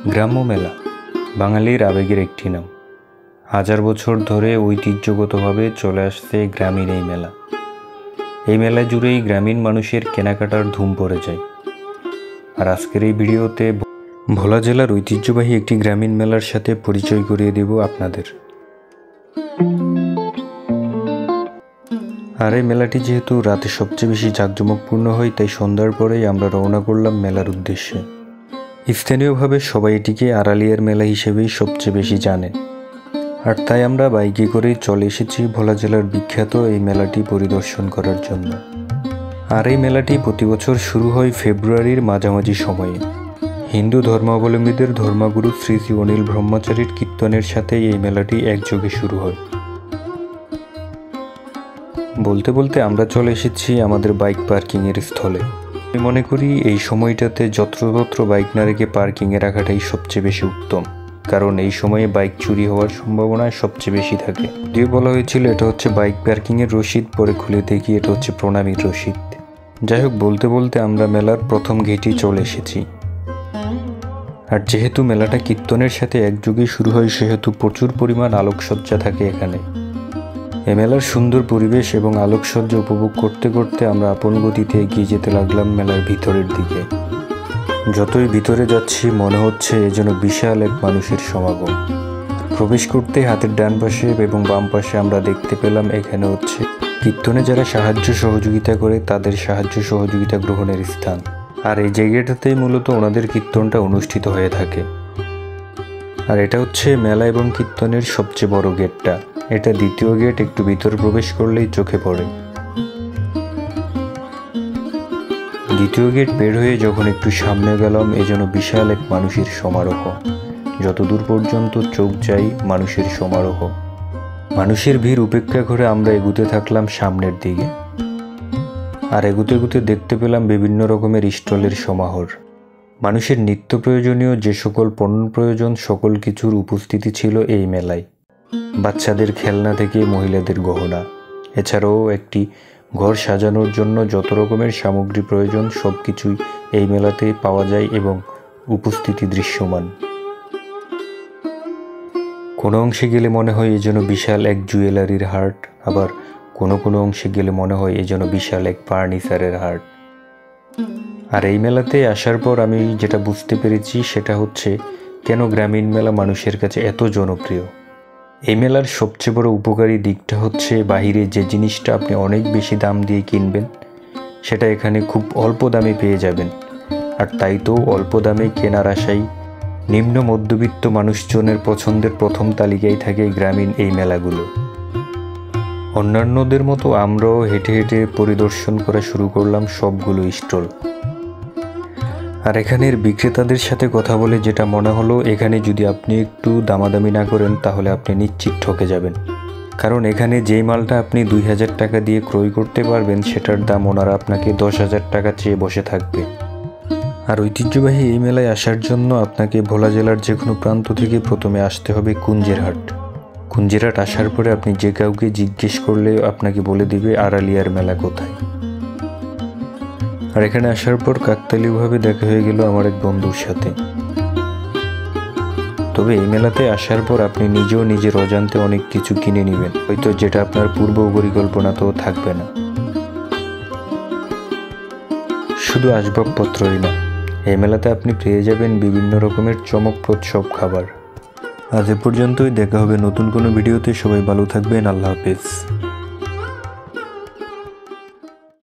গ্রাম্য মেলা বাঙালির আবেগের একটি নাম। হাজার বছর ধরে ঐতিহ্যগতভাবে চলে আসছে গ্রামীণ এই মেলা। এই মেলা জুড়েই গ্রামীণ মানুষের কেনাকাটার ধুম পড়ে যায়। আর আজকের এই ভিডিওতে ভোলা জেলার ঐতিহ্যবাহী একটি গ্রামীণ মেলার সাথে পরিচয় করিয়ে দেব আপনাদের। আর এই মেলাটি যেহেতু রাতে সবচেয়ে বেশি জাঁকজমকপূর্ণ হয়, তাই সন্ধ্যার পরেই আমরা রওনা করলাম মেলার উদ্দেশ্যে। স্থানীয়ভাবে সবাই এটিকে আড়ালিয়ার মেলা হিসেবেই সবচেয়ে বেশি জানে। আর তাই আমরা বাইকে করেই চলে এসেছি ভোলা জেলার বিখ্যাত এই মেলাটি পরিদর্শন করার জন্য। আর এই মেলাটি প্রতি বছর শুরু হয় ফেব্রুয়ারির মাঝামাঝি সময়ে। হিন্দু ধর্মাবলম্বীদের ধর্মগুরু শ্রী শ্রী অনিল ব্রহ্মচারীর কীর্তনের সাথে এই মেলাটি একযোগে শুরু হয়। বলতে বলতে আমরা চলে এসেছি আমাদের বাইক পার্কিংয়ের স্থলে। আমি মনে করি এই সময়টাতে যত্রতত্র বাইক না রেখে পার্কিংয়ে রাখাটাই সবচেয়ে বেশি উত্তম, কারণ এই সময়ে বাইক চুরি হওয়ার সম্ভাবনা সবচেয়ে বেশি থাকে। যদিও বলা হয়েছিল এটা হচ্ছে বাইক পার্কিংয়ের রসিদ, পরে খুলে দেখি এটা হচ্ছে প্রণামীর রসিদ। যাই হোক, বলতে বলতে আমরা মেলার প্রথম গেটেই চলে এসেছি। আর যেহেতু মেলাটা কীর্তনের সাথে একযোগে শুরু হয়, সেহেতু প্রচুর পরিমাণ আলোকসজ্জা থাকে এখানে। এ মেলার সুন্দর পরিবেশ এবং আলোকসজ্জা উপভোগ করতে করতে আমরা আপন গতিতে এগিয়ে যেতে লাগলাম মেলার ভিতরের দিকে। যতই ভিতরে যাচ্ছি মনে হচ্ছে এ যেন বিশাল এক মানুষের সমাগম। প্রবেশ করতে হাতের ডান পাশে এবং বাম পাশে আমরা দেখতে পেলাম এখানে হচ্ছে কীর্তনে যারা সাহায্য সহযোগিতা করে তাদের সাহায্য সহযোগিতা গ্রহণের স্থান। আর এই জায়গাটাতেই মূলত ওনাদের কীর্তনটা অনুষ্ঠিত হয়ে থাকে। আর এটা হচ্ছে মেলা এবং কীর্তনের সবচেয়ে বড় গেটটা। এটা দ্বিতীয় গেট, একটু ভিতরে প্রবেশ করলেই চোখে পড়ে। দ্বিতীয় গেট বের হয়ে যখন একটু সামনে গেলাম, এ যেন বিশাল এক মানুষের সমারোহ। যতদূর পর্যন্ত চোখ যায় মানুষের সমারোহ। মানুষের ভিড় উপেক্ষা করে আমরা এগুতে থাকলাম সামনের দিকে। আর এগুতে এগুতে দেখতে পেলাম বিভিন্ন রকমের স্টলের সমাহার। মানুষের নিত্য প্রয়োজনীয় যে সকল পণ্য প্রয়োজন সকল কিছুর উপস্থিতি ছিল এই মেলায়। বাচ্চাদের খেলনা থেকে মহিলাদের গহনা, এছাড়াও একটি ঘর সাজানোর জন্য যত রকমের সামগ্রী প্রয়োজন সব কিছুই এই মেলাতে পাওয়া যায় এবং উপস্থিতি দৃশ্যমান। কোনো অংশে গেলে মনে হয় এ যেন বিশাল এক জুয়েলারির হাট, আবার কোনো কোনো অংশে গেলে মনে হয় এ যেন বিশাল এক ফার্নিচারের হাট। আর এই মেলাতে আসার পর আমি যেটা বুঝতে পেরেছি সেটা হচ্ছে কেন গ্রামীণ মেলা মানুষের কাছে এত জনপ্রিয়। এই মেলার সবচেয়ে বড় উপকারী দিকটা হচ্ছে বাহিরে যে জিনিসটা আপনি অনেক বেশি দাম দিয়ে কিনবেন সেটা এখানে খুব অল্প দামে পেয়ে যাবেন। আর তাই তো অল্প দামে কেনার আশায় নিম্ন মধ্যবিত্ত মানুষজনের পছন্দের প্রথম তালিকায় থাকে গ্রামীণ এই মেলাগুলো। অন্যান্যদের মতো আমরাও হেঁটে হেঁটে পরিদর্শন করা শুরু করলাম সবগুলো স্টল। আর এখানের বিক্রেতাদের সাথে কথা বলে যেটা মনে হলো, এখানে যদি আপনি একটু দামাদামি না করেন তাহলে আপনি নিশ্চিত ঠকে যাবেন। কারণ এখানে যেই মালটা আপনি 2000 টাকা দিয়ে ক্রয় করতে পারবেন সেটার দাম ওনারা আপনাকে 10,000 টাকা চেয়ে বসে থাকবে। আর ঐতিহ্যবাহী এই মেলায় আসার জন্য আপনাকে ভোলা জেলার যে কোনো প্রান্ত থেকে প্রথমে আসতে হবে কুঞ্জেরহাট। কুঞ্জেরহাট আসার পরে আপনি যে কাউকে জিজ্ঞেস করলে আপনাকে বলে দিবে আড়ালিয়ার মেলা কোথায়। আর এখানে আসার পর কাকতালীয়ভাবে দেখা হয়ে গেল আমার এক বন্ধুর সাথে। তবে এই মেলাতে আসার পর আপনি নিজেও নিজের অজান্তে অনেক কিছু কিনে নেবেন, হয়তো যেটা আপনার পূর্ব পরিকল্পনাতেও থাকবে না। শুধু আসবাবপত্রই না, এই মেলাতে আপনি পেয়ে যাবেন বিভিন্ন রকমের চমকপ্রদ সব খাবার। আজ এ পর্যন্তই, দেখা হবে নতুন কোনো ভিডিওতে। সবাই ভালো থাকবেন, আল্লাহ হাফেজ।